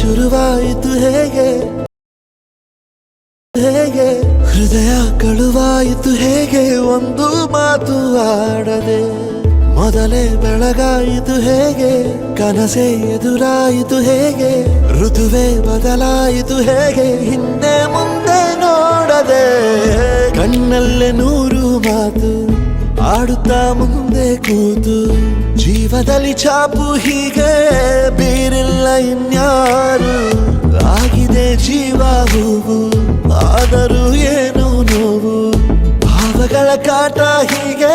ಶುರುವಾಯಿತು ಹೇಗೆ ಹೇಗೆ ಹೃದಯ ಕಳುವಾಯಿತು ಹೇಗೆ ಒಂದು ಮಾತು ಆಡದೆ ಮೊದಲೇ ಬೆಳಗಾಯಿತು ಹೇಗೆ ಕನಸೇ ಎದುರಾಯಿತು ಹೇಗೆ ಋತುವೇ ಬದಲಾಯಿತು ಹೇಗೆ ಹಿಂದೆ ಮುಂದೆ ನೋಡದೆ ಕಣ್ಣಲ್ಲೇ ನೂರು ಮಾತು ಆಡುತ್ತಾ ಮುಂದೆ ಕೂತು ಜೀವದಲ್ಲಿ ಛಾಪು ಹೀಗೆ ಬೇರಿಲ್ಲ ಇನ್ಯಾರು ಆಗಿದೆ ಜೀವ ಹೂವು ಆದರೂ ಏನು ನೋವು ಭಾವಗಳ ಕಾಟ ಹೀಗೆ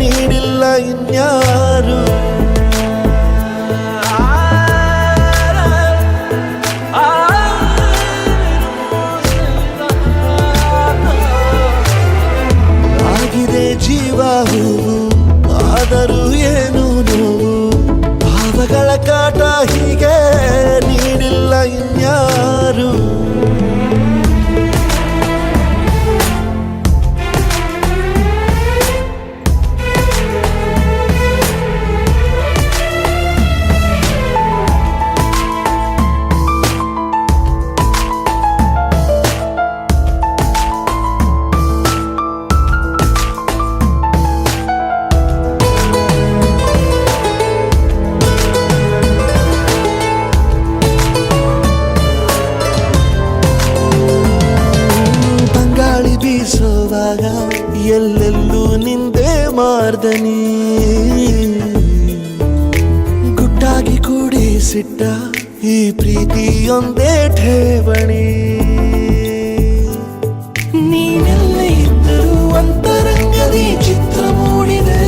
ನೀಡಿಲ್ಲ ಇನ್ಯಾರು ಆಗಿದೆ ಜೀವ ಹೂವು ಆದರೂ ಏನು ನೋವು ಭಾವಗಳ ಕಾಟ ಹೀಗೆ ನೀಡಿಲ್ಲ ಇನ್ಯಾರು ಬೀಸೋವಾಗ ಎಲ್ಲೆಲ್ಲೂ ನಿಂದೆ ಮಾರ್ದನಿ ಗುಟ್ಟಾಗಿ ಕೂಡಿಸಿಟ್ಟ ಈ ಪ್ರೀತಿಯೊಂದೇ ಠೇವಣಿ ನೀನೆಲ್ಲ ಇದ್ದರೂ ಅಂತರಂಗದಿ ಚಿತ್ರ ಮೂಡಿದೆ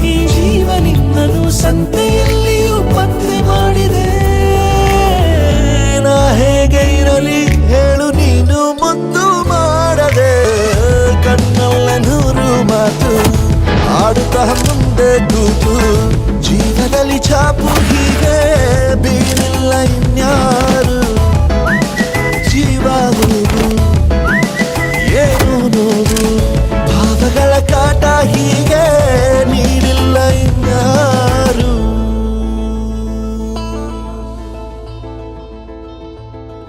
ಈ ಜೀವ ನಿನ್ನನು ಸಂತೆಯಲ್ಲಿಯೂ ಪತ್ತೆ ಮಾಡಿದೆ ನಾ ಹೇಗೆ ಇರಲಿ ಹೇಳು ನೀನು ಮುದ್ದು ಕಣ್ಣಲ್ಲ ನೂರು ಮಾತು ಆಡುತ್ತಾ ಮುಂದೆ ಕೂತು ಜೀವನದಲ್ಲಿ ಛಾಪು ಹೀಗೆ ಬೀರಿಲ್ಲ ಇನ್ಯಾರು